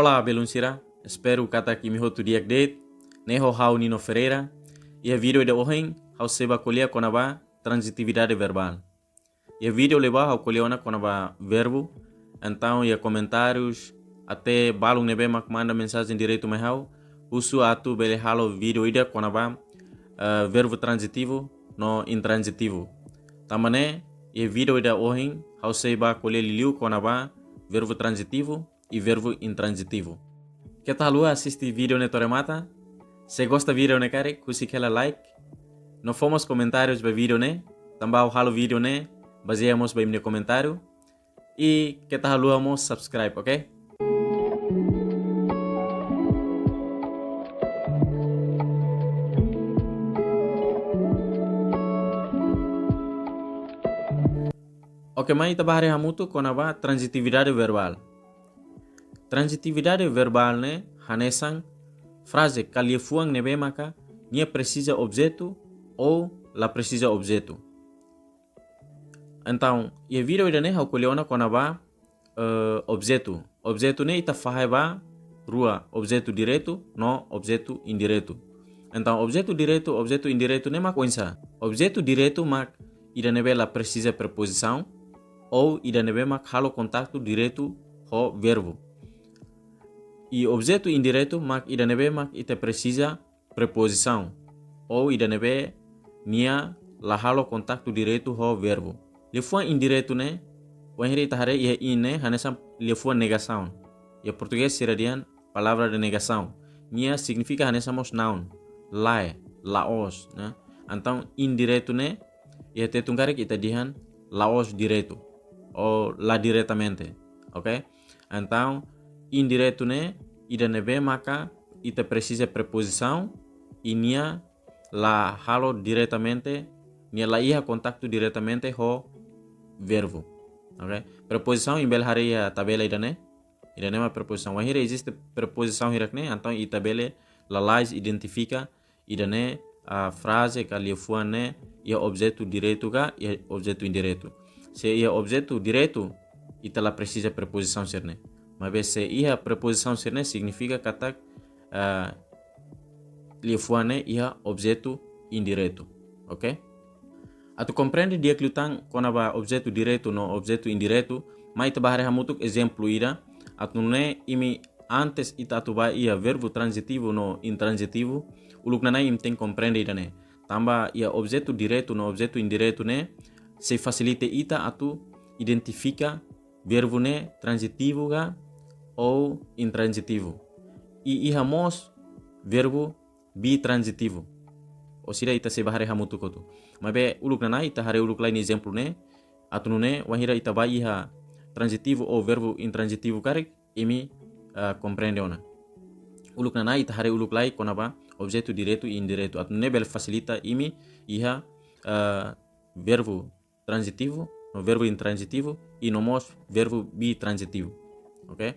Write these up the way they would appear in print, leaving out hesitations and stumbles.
Olá, Beluncira. Espero que está aqui me hotu dia update. Neho hau Nino Ferreira. E a vídeo de hoje hau seba colher com a transitividade verbal. E a vídeo leva hau colher com a verbo. Então, e comentários até balung nebe mak manda mensagem direto me hau. Usu atu bele halo vídeo ida com a verbo transitivo no intransitivo. Tamane e vídeo ida hoje hau seba colher liu com a verbo transitivo e verbo intransitivo. Que tal assistir vídeo ne toremata? Se gosta vídeo ne kare, kusi kela like. No fomos comentários be vídeo ne, também halo vídeo ne, baseamos be meu comentário. E que tal amos subscribe, ok? Ok, mas kita bahari hamutu com a transitividade verbal. Transitividade verbal ne hanesang frase kaliefuang nebe maka nia precisa objeto ou la precisa objeto. Então, e vídeo ida ne hau kuleona com a objeto. Objeto ne ita fahai ba rua objeto direto no objeto indireto. Então, objeto direto, objeto indireto ne mak wensa. Objeto direto mak ida nebe la precisa preposição ou ida nebe mak halo contato direto ho verbo. E objeto indireto mak ida nebe mak ita precisa preposição ou ida nebe nia la halo contato direto ho verbo. Lefuan indireto ne wahiri tahare ia ine hanesa lefuan negação. E português seradian palavra de negação. Nia significa hanesamos noun, lae, laos, né? Então indireto ne ia tetungare kita dihan laos direto ou la diretamente, ok? Então indireto ne ida nebe maka ita precisa preposição e nia la halo diretamente, nia la iha contacto diretamente ho verbo, ok? Preposição em bel hari a tabela ida ne ma preposição. Wahira existe preposição hirak ne, então i tabela la lais identifica ida ne a frase que ali fuan ne ia objeto direto ga ia objeto indireto. Se ia objeto direto ita la precisa preposição ser ne. Mas se ia preposição ser ne significa kata li fuan ne ia objeto indireto, ok? Atu compreende dia que lutang quando ba objeto direto no objeto indireto, mas ita bahare hamutuk exemplo ida atu ne imi antes ita atu ba ia verbo transitivo no intransitivo, uluk nanai im tem compreende ida ne. Tamba ia objeto direto no objeto indireto ne se facilite ita atu identifica verbo ne transitivo ga ou intransitivo. E ihamos verbo bitransitivo. Ou seja, ita se bahare hamutu kotu. Mas uluk nanai ita hare uluk lain exemplo ne atu ne wahira ita ba iha transitivo ou verbo intransitivo karek imi compreende ona. Uluk nanai ita hare uluk lai konaba objeto direto e indireto. Atu ne bel facilita imi iha verbo transitivo no verbo intransitivo e nomos verbo bitransitivo. Ok?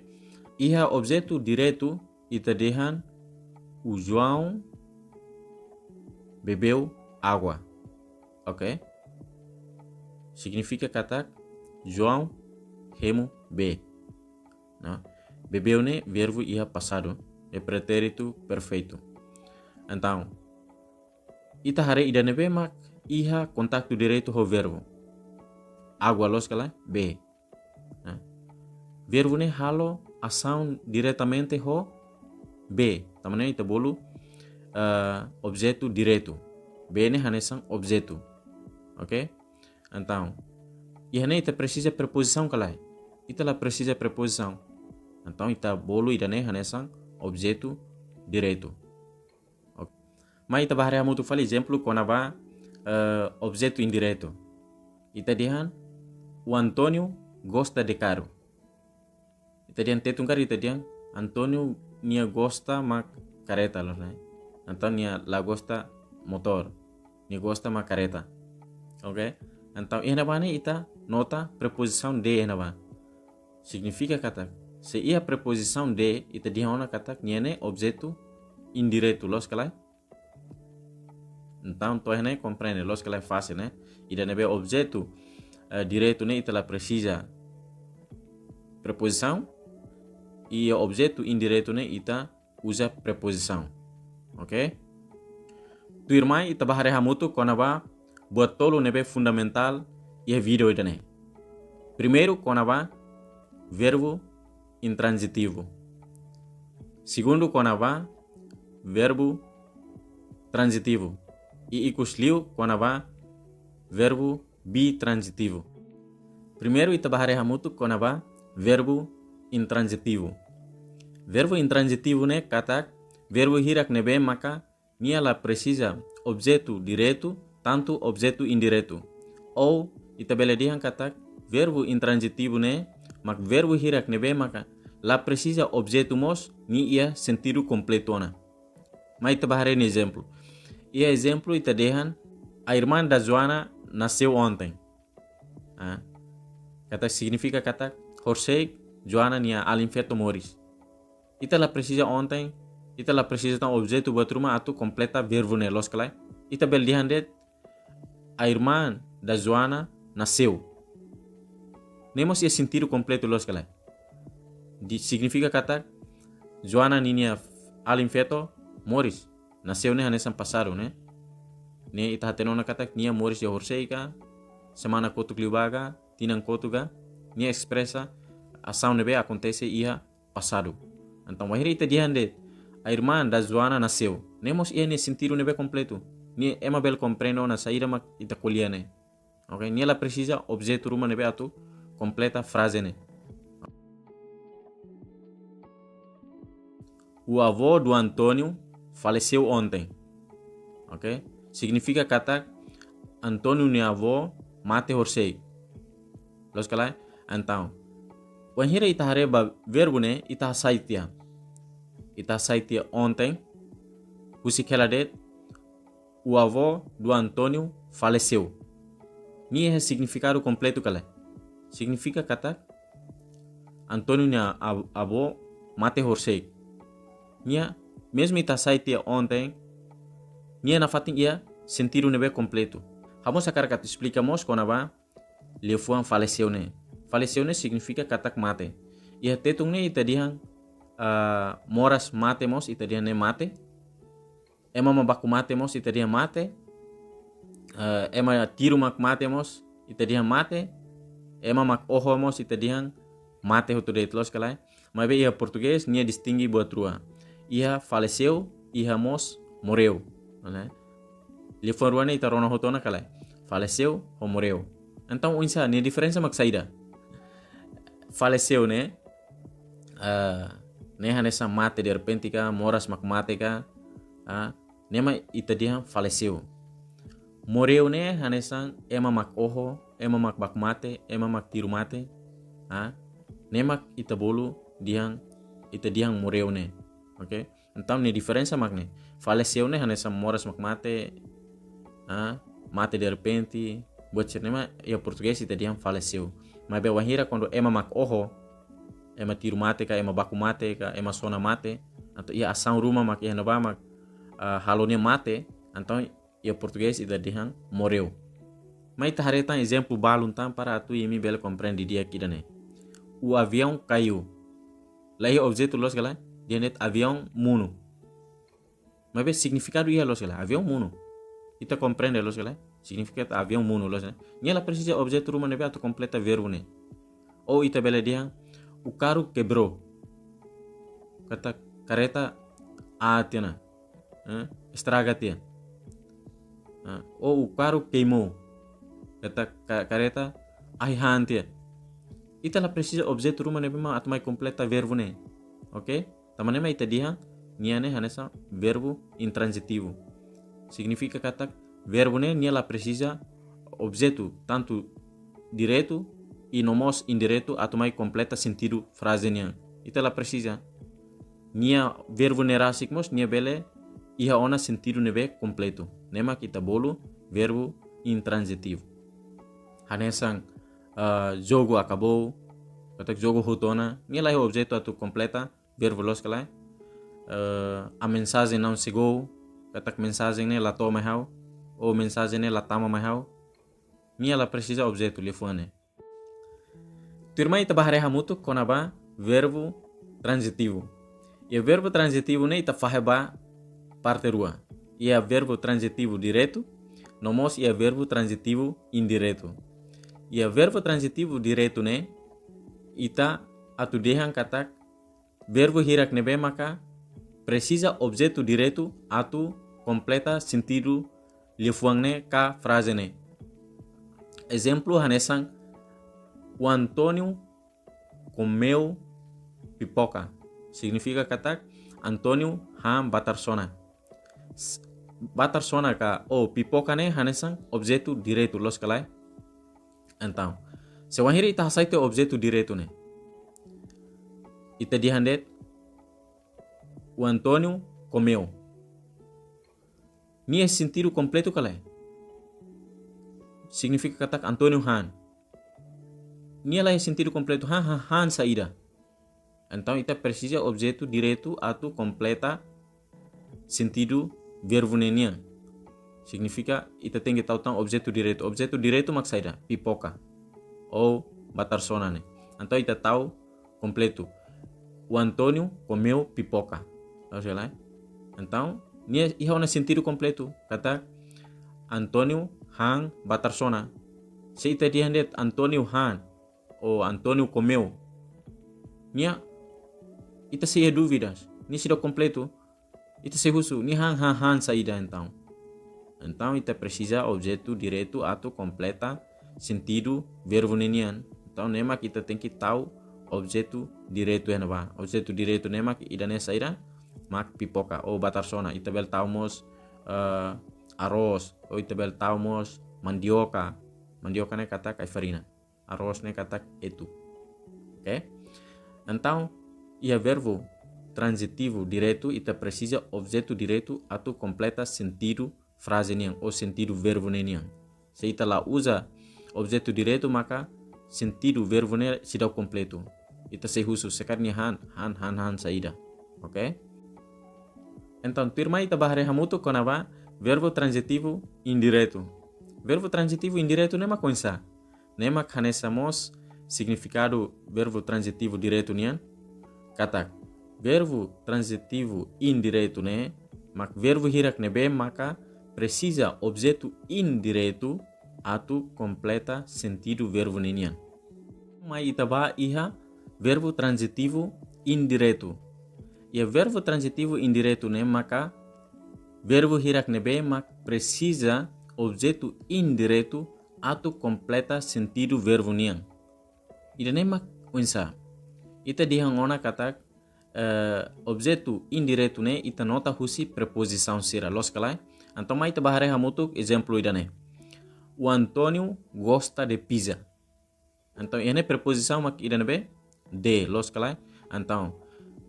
Iha objeto direto ita dehan o João bebeu água. Ok? Significa kata João remo be. Não? Bebeu ne verbo iha passado é pretérito perfeito. Então, ita hare ida nebe mak iha contacto direto ho verbo. Água los kala be. Não? Verbo ne halo ação diretamente ho be. Tamane ita bolu objeto direto. B ne hanesan objeto. Ok? Então, iha ne ita precisa preposição kalai. Ita la precisa preposição. Então ita bolu ida ne hanesan objeto direto. Okay. Mas ita bahare hamutu fala exemplo com a objeto indireto. Ita dihan o Antônio gosta de carro. Ita dihan tetungkar ita dihan Antônio nia gosta mak careta lo né. Então nia la gosta motor. Nia gosta mak careta. Ok? Então iha bane ita nota preposição de na ba. Significa kata se ia preposição de ita diha ona kata niene objeto indireto los kalai. Então tu ne compreende los kalai fácil né? Ida nebe objeto direto ne ita la precisa preposição e objeto indireto né ita usa preposição, ok? Tu irmã ita bahare hamutu konaba buat tolo nebe fundamental e video idane. Primeiro konaba verbo intransitivo. Segundo konaba verbo transitivo. E ikusliu konaba verbo bitransitivo. Primeiro ita bahare hamutu konaba verbo intransitivo. Verbo intransitivo né katak verbo hirak nebe maka nia la precisa objeto direto tanto objeto indireto. Ou ita beledihan katak verbo intransitivo né mak verbo hirak nebe maka la precisa objeto mos ni ia sentido completona. Mas ita bahare ni exemplo. E exemplo ita dehan a irmã da Joana nasceu ontem. Kata significa kata José Joana nia alinfeto moris. Ita la precisa ontem, ita la precisa tão objeto buat rumah atau completa verbo ne los kalai. Ita bel dihandet a irmã da Joana nasceu. Nemos ia sentido completo los kalai. Significa kata Joana nia alinfeto moris. Nasceu ne hanesan passado né. Ne ita hatenona kata nia moris ya José ka semana kotuk libaga tinang kotuga nia expressa ação nebe acontece ia passado. Então, wahiri ita dihande a irmã da Joana nasceu. Nemos ia ne sentido nebe completo. Ni ema bel compreendo na saída mak ita kuliah ne. Ok, ni ela precisa objeto rumah nebe atu completa frase ne. O avô do Antônio faleceu ontem. Ok? Significa kata Antônio ne avô mate José. Los kalai? Então, wahira ita hareba verbo ne ita saitia. Ita saitia ontem. Usikela det o avô do Antônio faleceu. Ni é significado completo kalai. Significa kata Antônio ne avô mate José. Nia mesmo ita saitia ontem. Nia na fatin ia sentido nebe completo. Vamos sacar kata explicamos konaba Lefuan faleceu ne. Faleceu ne significa katak mate. Ia tetung ne ita dihan moras mate mos ita dihan ne mate. Ema mabaku mate mos ita dihan mate. Ema tiru mak mate mos ita dihan mate. Ema mak oho mos ita dihan mate hotu de tlos kalai. Mas ia português nia distingui buat rua. Ia faleceu, ia mos morreu, né? Lefuan rua ne ita rona hotona kalai. Faleceu ou morreu. Então, unsa ne diferença mak saída. Faleceu né? Ne hanesa mate de repente ka moras mak mate ka. Nema ita dia faleceu. Morreu né hanesa ema mak oho, ema mak bak mate, ema mak tiru mate. Nema ita bolu diang ita diang morreu né. Ok? Então ne diferença mak ne. Faleceu né hanesa moras mak mate. Mate de repente. Buat cinema ya português ita diam faleceu. Mas be wahira quando ema mak oho, ema tiru mate ka, ema baku mate ka, ema sona mate, atau ia ação rumah mak ia naba mak halonia mate, então ia português ita diam morreu. Mas ita hareta exemplo balun tam para tu imi bela compreende dia aqui né. O avião caiu. Lá ia objeto los gala, dia net avião muno. Mas be significado ia los gala, avião muno. Ita compreende los gala. Significa avião muno los né. Ni ela precisa objeto rumah nebe atau completa verbo né. Ou ita bela dia o carro quebrou. Kata careta atina. Estraga tia. Ou o carro queimou. Kata careta ahihan tia. Ita la precisa objeto rumah nebe ma atau mai completa verbo né. Ok? Tamanema ita dia nia né hanesa verbo intransitivo. Significa kata verbo ne nia la precisa objeto tanto direto e nomos indireto atau mai completa sentido frase nia. Ita la precisa nia verbo nerasik mos nia bele iha ona sentido nebe completo. Nema kita bolu verbo intransitivo. Hanesang jogo acabou, kata jogo hutona, nia la objeto atau completa verbo los kalai. A mensagem não chegou, kata mensagem ne la toma hau. Ou mensagem ne la tama mahau. Nia la precisa objeto lefone. Tu irmã ita bahare hamutu konaba verbo transitivo. E verbo transitivo ne ita faheba parte rua. E verbo transitivo direto, nomos e verbo transitivo indireto. E verbo transitivo direto ne ita atu dehan katak verbo hirak nebe maka precisa objeto direto atu completa sentido lifuangne ka frase ne. Exemplo hanesan o Antônio comeu pipoca. Significa katak Antônio han batarsona. Batarsona ka pipoca ne hanesan objeto direto los kalai. Então, se wahiri ita hasaite objeto direto ne. Ita dihandet o Antônio comeu. Ni é sentido completo kalai. Significa katak Antônio han. Ni é sentido completo han saída. Então ita precisa objeto direto atau completa sentido verbo nenian. Significa ita tem que tahu tentang objeto direto. Objeto direto mak saída pipoca ou batarsona ne. Então ita tahu completo. O Antônio comeu pipoca. Tahu lá? Então ni iha una sentido completo. Kata Antônio han batarsona. Se ita dihandet Antônio han ou Antônio comeu. Nia ita se dúvidas. Ni sudah completo. Ita se husu. Ni han saída então. Então ita precisa objeto direto atau completa sentido verbo nenian. Então nema kita tem que tahu objeto direto yang apa. Objeto direto nema idane saída mak pipoca ou batarsona. Ita bel taumos arroz ou ita bel taumos mandioca. Mandioca ne kata kai farina. Arroz ne kata itu. Okay? Então, ia verbo transitivo direto ita precisa objeto direto atau completa sentido frase niang ou sentido verbo niang. Se ita lá usa objeto direto maka sentido verbo ne sudah completo. Ita se husu sekarang han saída. Ok? Então, turma ita bahare hamutu konaba verbo transitivo indireto. Verbo transitivo indireto nema coinsa. Nema kanesamos significado verbo transitivo direto nian. Kata verbo transitivo indireto ne mak verbo hirak nebe maka precisa objeto indireto atau completa sentido verbo nian. Mai itaba iha verbo transitivo indireto. E verbo transitivo indireto ne maka verbo hirak nebe mak precisa objeto indireto atau completa sentido verbo nian. Ida nema unsa. Ita dihangona kata objeto indireto ne ita nota husi preposição sira los kalai. Então mai ita bahare hamutuk exemplo idane. O Antônio gosta de pizza. Então ene preposição mak idane be de los kalai. Então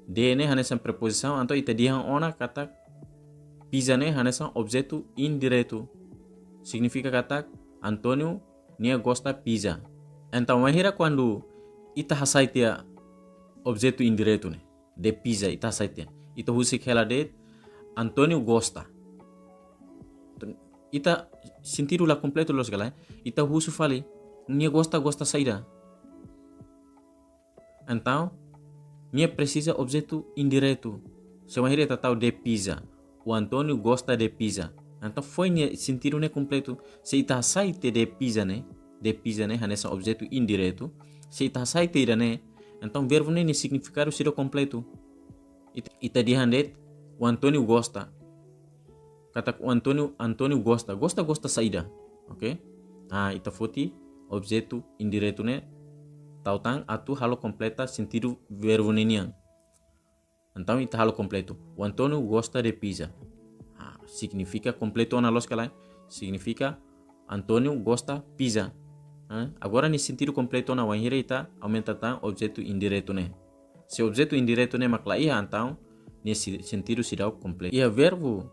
de ne hanesan preposição. Então ita dihangona kata pizza ne hanesan objeto indireto. Significa kata Antônio nia gosta pizza. Então, mahira quando ita hasaitia objeto indireto ne de pizza ita hasaitia. Ita husik hela de Antônio gosta. Ita sentido la completo los galai. Ita husu fali nia gosta saída. Então, nia precisa objeto indireto. Se mahira ita tahu de pizza. O Antônio gosta de pizza. Então foi sentido ne completo. Se ita hasaite de pizza ne hanessa objeto indireto. Se ita hasaite ida ne, então verbo ne significado sudah completo. Ita dihandet o Antônio gosta. Kata o Antônio gosta saída. Ok? Ita foti objeto indireto ne tautang atu halo completa sentido verbo nenian. Então ita halo completo. O Antônio gosta de pizza. Significa completo na los kalai. Significa Antônio gosta pizza. Agora nesse sentido completo na wahira ita aumenta tan objeto indireto ne. Se objeto indireto ne makla iha então nesse sentido será completo. E verbo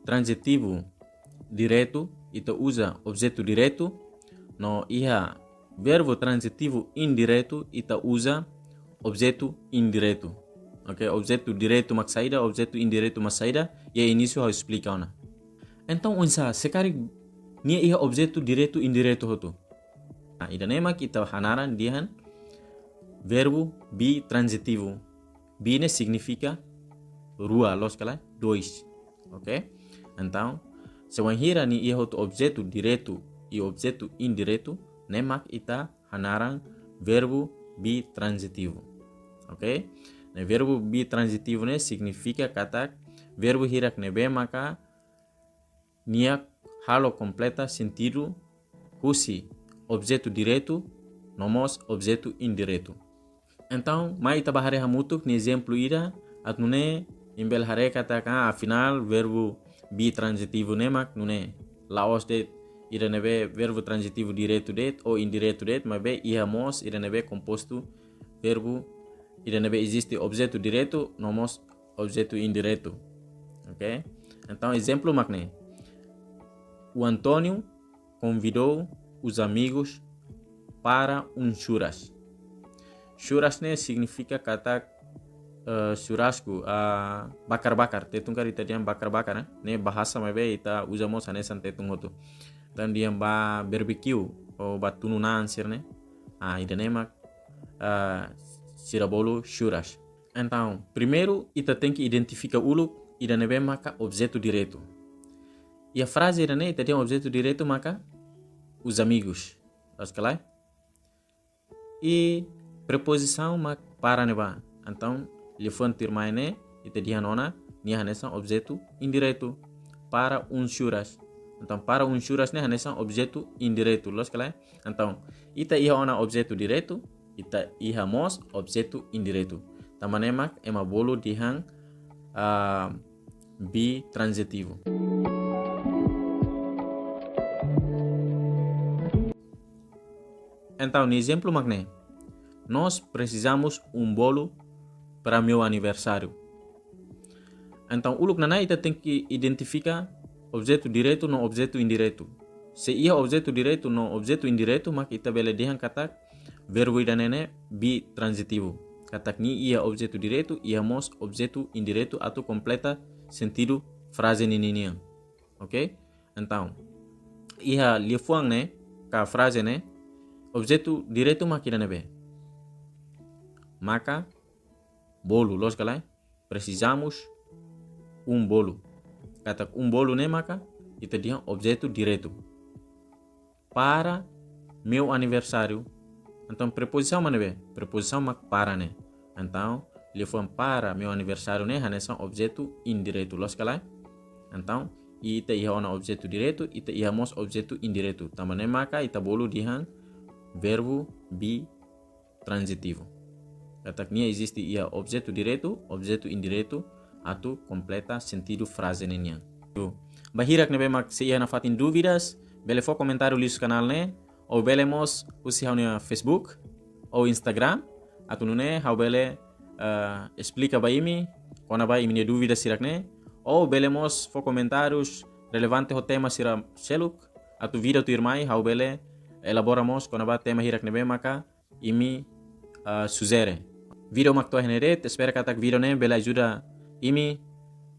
transitivo direto ita usa objeto direto. No iha verbo transitivo indireto ita usa objeto indireto. Ok, objeto direto mak saída, objeto indireto mak saída. E início eu explicar na. Então unsa sekarang nia iha objeto direto indireto hotu. Ida nema kita hanaran dihan verbo bitransitivo. Bine significa rua, los kala, dois. Ok? Então, se wanhira ni ia hotu objeto direto e objeto indireto, nemak ita hanaran verbo bitransitivo. Ok? Ne verbo bitransitivo ne significa katak verbo hirak nebe maka nia halo completa sentido husi objeto direto nomos objeto indireto. Então, mai ita bahare hamutuk ni exemplo ira atnune imbel hare katak afinal verbo bitransitivo nemak nune laos de ira nebe verbo transitivo direto det ou indireto det, mas be ihamos ira nebe composto verbo ira nebe existe objeto direto nomos objeto indireto. Ok? Então, exemplo makne. O Antônio convidou os amigos para churras. Churras ne significa kata churrasco, bakar-bakar. Tetung kari tadian bakar-bakar, ne bahasa mabe ita usamos anesan tetung hotu. Dan dia ba barbecue ou ba tununan sirne. Ida nemak sirabolo churras. Então, primeiro ita tem que identificar uluk ida nebe maka objeto direto. E a frase ida ne ita tem objeto direto maka os amigos. Askalai? E preposição mak para neba. Então, lefant tirmai ne ita dihanona ni hanesan objeto indireto para churras. Então, para churras ne hanesan objeto indireto. Askalai? Então, ita iha ona objeto direto, ita iha mos objeto indireto. Tamanemak ema bolo dihang bitransitivo. Então, no exemplo magné, nós precisamos bolo para meu aniversário. Então, uluk nana ita tem que identificar objeto direto no objeto indireto. Se ia objeto direto no objeto indireto, maka ita bele dihang katak verbo ida nene bitransitivo. Katak ni ia objeto direto, ia mos objeto indireto atau completa sentido frase nininia. Ok? Então, ia lifuang ne, ka frase ne, objeto direto makina nebe. Maka, bolo, los galai, precisamos bolo. Katak bolo ne maka, ita dia objeto direto. Para meu aniversário. Então, preposição manebe, preposição mak para ne. Então, lefam para meu aniversário ne hanesan objeto indireto, los galai. Então, ita iha ona objeto direto, ita iha mos objeto indireto. Tamane maka ita bolo dihan verbo bitransitivo. Katak nia existe ia objeto direto, objeto indireto, atau completa sentido frase nenya. Bahirak nebe mak se ia na fatin dúvidas, bele fo comentário liso canal ne, ou bele mos usi haunia Facebook ou Instagram, atau nune hau bele explica ba imi, kona ba imi dúvidas sirak ne, ou bele mos fo comentários relevante ho tema sira seluk, atau video tu irmai hau bele elaboramos kona ba tema hirak nebe maka imi sugere. Video mak to heneret, espera katak video ne bela ajuda imi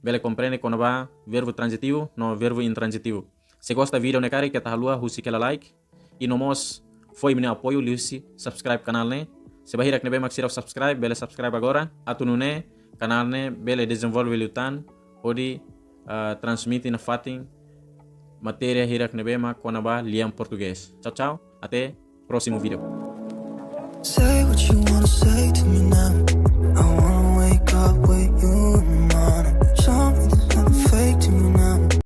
bela compreende kona ba verbo transitivo no verbo intransitivo. Se gosta video ne kari kita halua husi kela like e nomos foi mine apoio liusi subscribe canal ne. Se bahirak nebe mak sira subscribe bela subscribe agora. Atu nune canal ne bela desenvolve lutan odi transmite na fatin matéria hirak nebe mak kona ba liam português. Tchau tchau, até próximo vídeo. Say what you wanna say to me now.